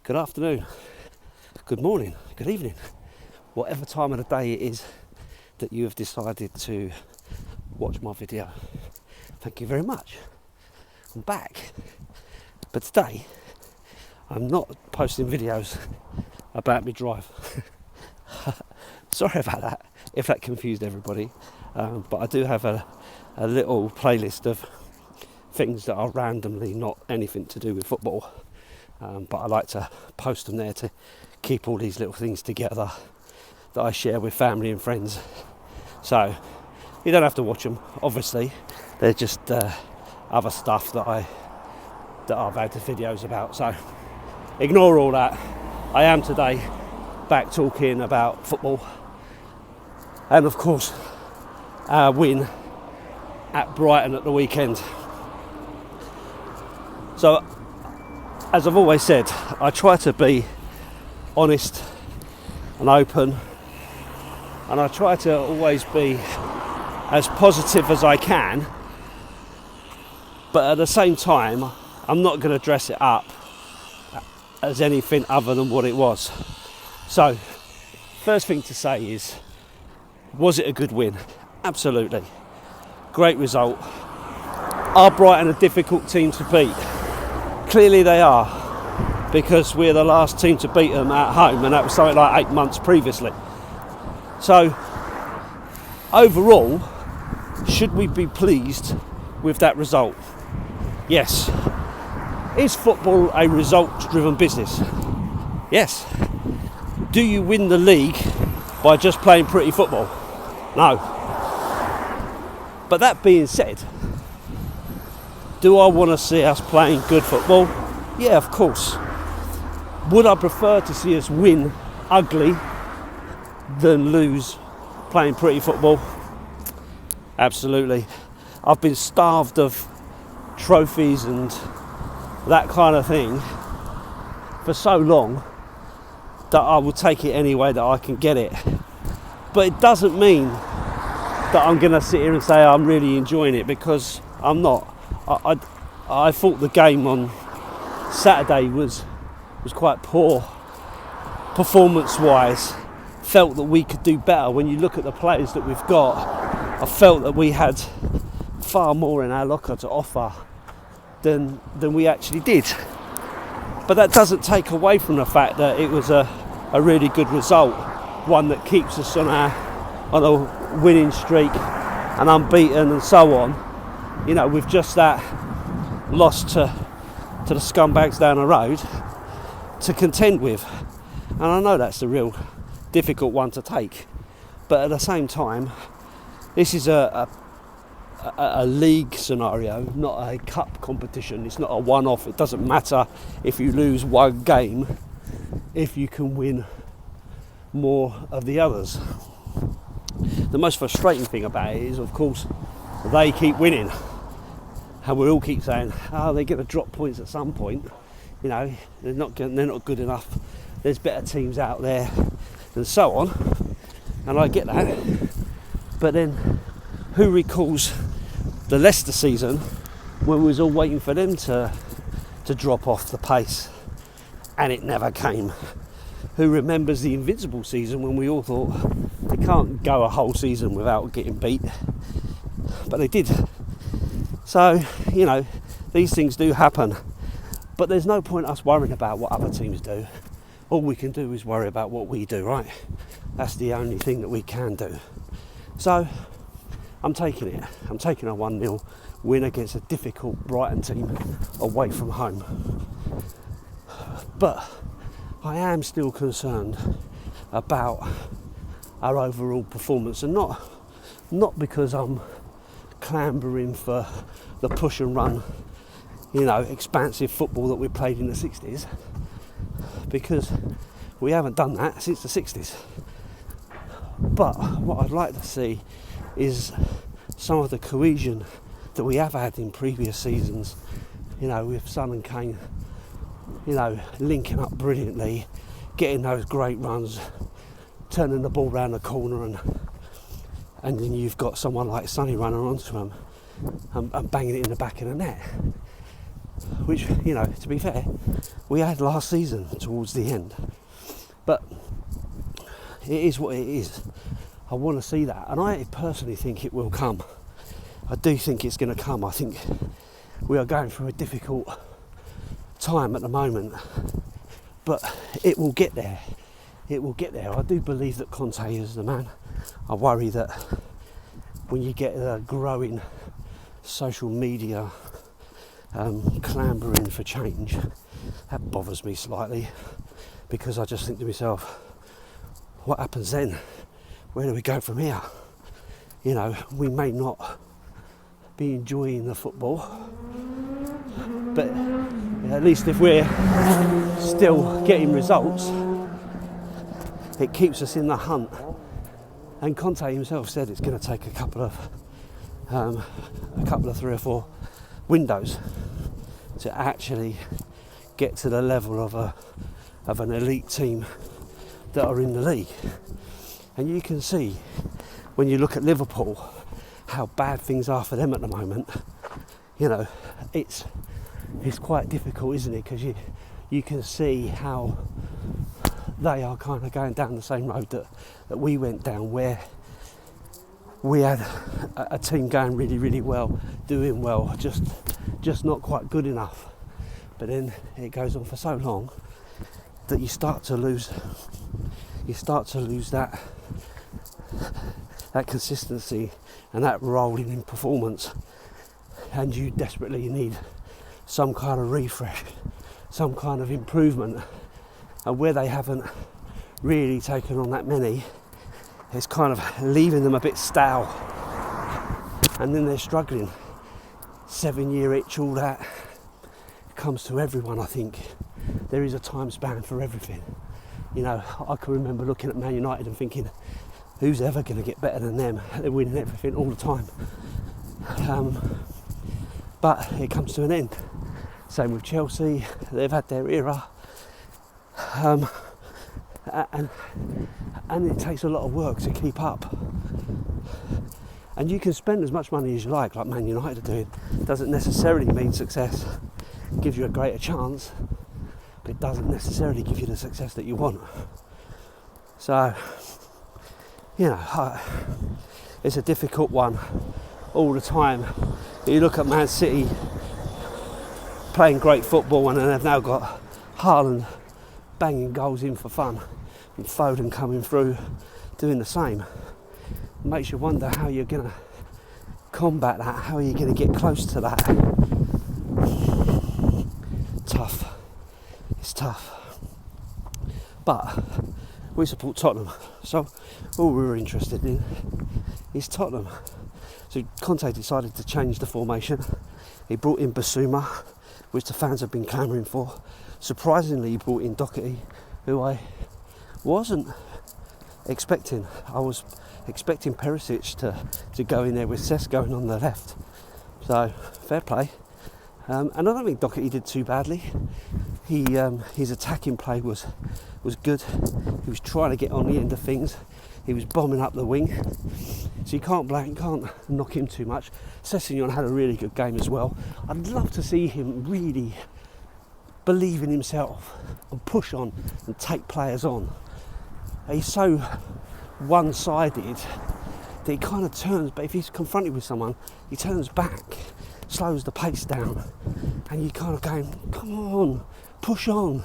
good afternoon, good morning, good evening, whatever time of the day it is that you have decided to watch my video. Thank you very much. I'm back, but today I'm not posting videos about me drive. Sorry about that, if that confused everybody, but I do have a little playlist of things that are randomly not anything to do with football. But I like to post them there to keep all these little things together that I share with family and friends. So you don't have to watch them, obviously. They're just other stuff that I've had the videos about. So ignore all that. I am today back talking about football, and of course our win at Brighton at the weekend. So, as I've always said, I try to be honest and open, and I try to always be as positive as I can, but at the same time I'm not going to dress it up as anything other than what it was. So, first thing to say is, was it a good win? Absolutely. Great result. Are Brighton a difficult team to beat? Clearly they are, because we're the last team to beat them at home, and that was something like 8 months previously. So, overall, should we be pleased with that result? Yes. Is football a results-driven business? Yes. Do you win the league by just playing pretty football? No. But that being said, do I want to see us playing good football? Yeah, of course. Would I prefer to see us win ugly than lose playing pretty football? Absolutely. I've been starved of trophies and that kind of thing for so long that I will take it any way that I can get it. But it doesn't mean that I'm going to sit here and say I'm really enjoying it, because I'm not. I thought the game on Saturday was quite poor performance-wise. Felt that we could do better. When you look at the players that we've got, I felt that we had far more in our locker to offer than we actually did. But that doesn't take away from the fact that it was a really good result, one that keeps us on a winning streak and unbeaten and so on. You know, with just that loss to the scumbags down the road to contend with. And I know that's a real difficult one to take, but at the same time, this is a league scenario, not a cup competition. It's not a one-off. It doesn't matter if you lose one game if you can win more of the others. The most frustrating thing about it is, of course, they keep winning, and we all keep saying, "Oh, they're going to drop points at some point. You know, they're not good enough. There's better teams out there," and so on. And I get that, but then who recalls the Leicester season when we was all waiting for them to drop off the pace, and it never came? Who remembers the Invincible season when we all thought they can't go a whole season without getting beat? But they did. So, you know, these things do happen. But there's no point us worrying about what other teams do. All we can do is worry about what we do, right? That's the only thing that we can do. So, I'm taking it. I'm taking a 1-0 win against a difficult Brighton team away from home. But I am still concerned about our overall performance, and not because I'm clambering for the push and run, you know, expansive football that we played in the 60s, because we haven't done that since the 60s. But what I'd like to see is some of the cohesion that we have had in previous seasons, you know, with Son and Kane, you know, linking up brilliantly, getting those great runs, turning the ball round the corner, and then you've got someone like Sonny running onto him and banging it in the back of the net. which, you know, to be fair, we had last season towards the end. But it is what it is. I want to see that, and I personally think it will come. I do think it's going to come. I think we are going through a difficult time at the moment, but it will get there. It will get there. I do believe that Conte is the man. I worry that when you get a growing social media clambering for change, that bothers me slightly, because I just think to myself, what happens then? Where do we go from here? You know, we may not be enjoying the football, but at least if we're still getting results, it keeps us in the hunt. And Conte himself said it's going to take a couple of 3 or 4 windows to actually get to the level of an elite team that are in the league. And you can see when you look at Liverpool how bad things are for them at the moment. You know, it's quite difficult, isn't it? Because you can see how they are kind of going down the same road that we went down, where we had a team going really, really well, doing well, just not quite good enough. But then it goes on for so long that you start to lose that consistency and that rolling in performance, and you desperately need some kind of refresh, some kind of improvement. And where they haven't really taken on that many, it's kind of leaving them a bit stale, and then they're struggling. 7-year itch, all that comes to everyone. I think there is a time span for everything. You know, I can remember looking at Man United and thinking, who's ever going to get better than them? They're winning everything all the time. But it comes to an end. Same with Chelsea, they've had their era. And it takes a lot of work to keep up. And you can spend as much money as you like Man United are doing. It doesn't necessarily mean success. It gives you a greater chance, but it doesn't necessarily give you the success that you want. So, you know, it's a difficult one all the time. You look at Man City playing great football, and then they've now got Haaland banging goals in for fun, and Foden coming through doing the same. It makes you wonder how you're going to combat that, how are you going to get close to that. Tough. It's tough. But we support Tottenham, so all we were interested in is Tottenham. So Conte decided to change the formation. He brought in Basuma, which the fans have been clamouring for. Surprisingly, he brought in Doherty, who I wasn't expecting. I was expecting Perisic to go in there with Cesc going on the left. So, fair play. And I don't think Doherty did too badly. His attacking play was good. He was trying to get on the end of things. He was bombing up the wing. So you can't knock him too much. Sessegnon had a really good game as well. I'd love to see him really believe in himself and push on and take players on. He's so one-sided that he kind of turns, but if he's confronted with someone, he turns back, slows the pace down, and you kind of going, come on, push on,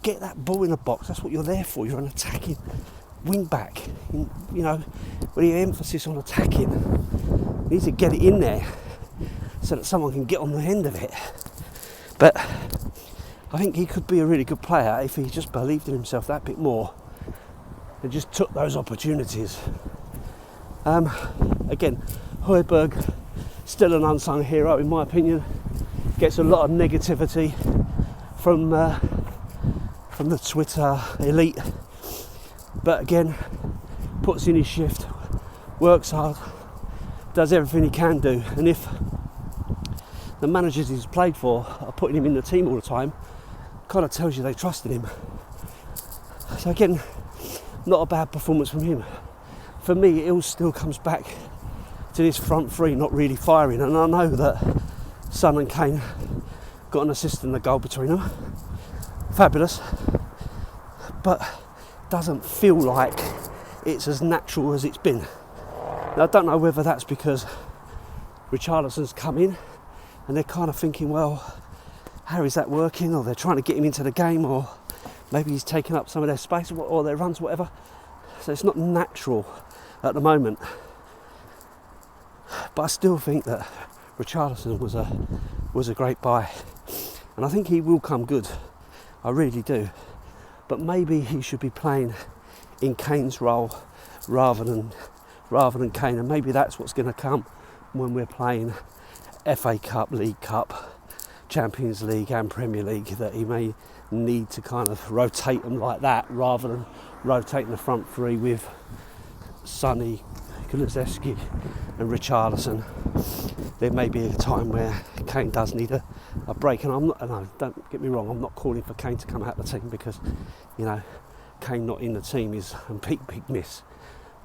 get that ball in the box. That's what you're there for. You're an attacking wing back. You know, with your emphasis on attacking, you need to get it in there so that someone can get on the end of it. But I think he could be a really good player if he just believed in himself that bit more and just took those opportunities. Again, Højbjerg, still an unsung hero in my opinion. Gets a lot of negativity from the Twitter elite, but again, puts in his shift, works hard, does everything he can do. And if the managers he's played for are putting him in the team all the time, kind of tells you they trusted him. So again, not a bad performance from him. For me, it all still comes back to this front three not really firing, and I know that Son and Kane got an assist and a goal between them. Fabulous. But doesn't feel like it's as natural as it's been. Now, I don't know whether that's because Richarlison's come in and they're kind of thinking, well, how is that working? Or they're trying to get him into the game, or maybe he's taking up some of their space or their runs, whatever. So it's not natural at the moment. But I still think that Richarlison was a great buy. And I think he will come good. I really do. But maybe he should be playing in Kane's role rather than Kane. And maybe that's what's going to come when we're playing FA Cup, League Cup, Champions League and Premier League, that he may need to kind of rotate them like that rather than rotating the front three with Sonny, Kulusevski and Richarlison. There may be a time where Kane does need a break, and don't get me wrong, I'm not calling for Kane to come out of the team, because, you know, Kane not in the team is a big miss,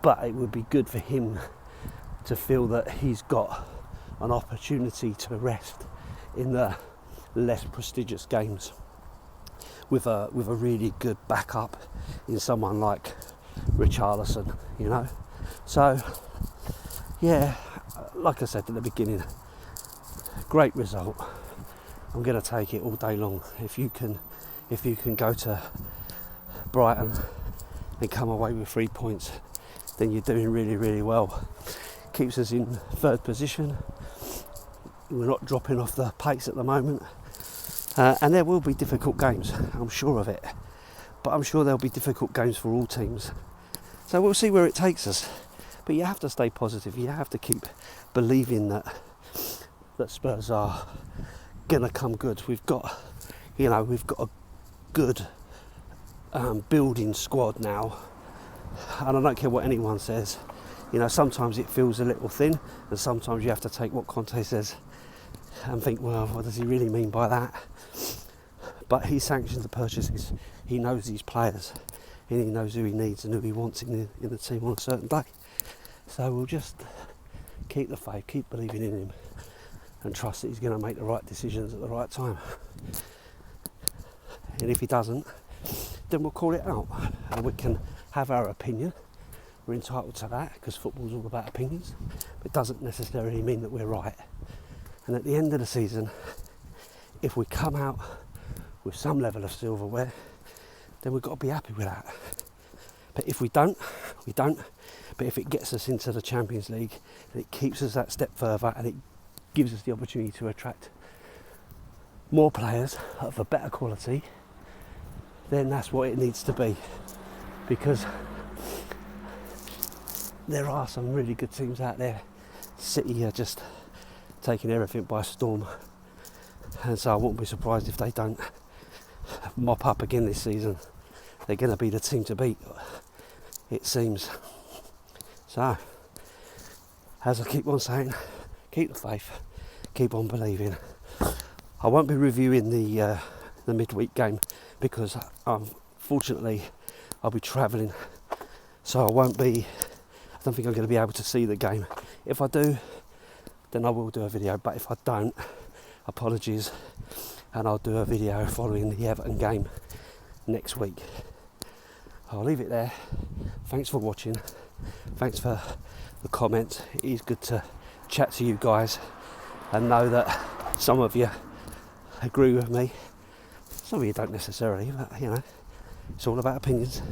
but it would be good for him to feel that he's got an opportunity to rest in the less prestigious games with a really good backup in someone like Richarlison, you know. So yeah, like I said at the beginning, great result. I'm going to take it all day long. If you can go to Brighton and come away with 3 points, then you're doing really, really well. Keeps us in third position. We're not dropping off the pace at the moment, and there will be difficult games, I'm sure of it, but I'm sure there'll be difficult games for all teams, so we'll see where it takes us. But you have to stay positive. You have to keep believing that Spurs are gonna come good. We've got a good building squad now, and I don't care what anyone says. You know, sometimes it feels a little thin, and sometimes you have to take what Conte says and think, well, what does he really mean by that? But he sanctions the purchases. He knows these players, and he knows who he needs and who he wants in the team on a certain day. So we'll just keep the faith, keep believing in him, and trust that he's going to make the right decisions at the right time. And if he doesn't, then we'll call it out, and we can have our opinion. We're entitled to that, because football's all about opinions. But it doesn't necessarily mean that we're right. And at the end of the season, if we come out with some level of silverware, then we've got to be happy with that. But if we don't, we don't. But if it gets us into the Champions League, and it keeps us that step further, and it gives us the opportunity to attract more players of a better quality, then that's what it needs to be. Because there are some really good teams out there. City are just taking everything by storm, and so I wouldn't be surprised if they don't mop up again this season. They're going to be the team to beat, it seems. So, as I keep on saying, keep the faith, keep on believing. I won't be reviewing the midweek game, because unfortunately I'll be travelling, so I don't think I'm going to be able to see the game. If I do, then I will do a video, but if I don't, apologies, and I'll do a video following the Everton game next week. I'll leave it there. Thanks for watching. Thanks for the comments. It is good to chat to you guys and know that some of you agree with me. Some of you don't necessarily, but you know, it's all about opinions,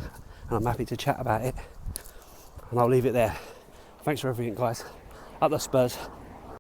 and I'm happy to chat about it. And I'll leave it there. Thanks for everything, guys. Up the Spurs.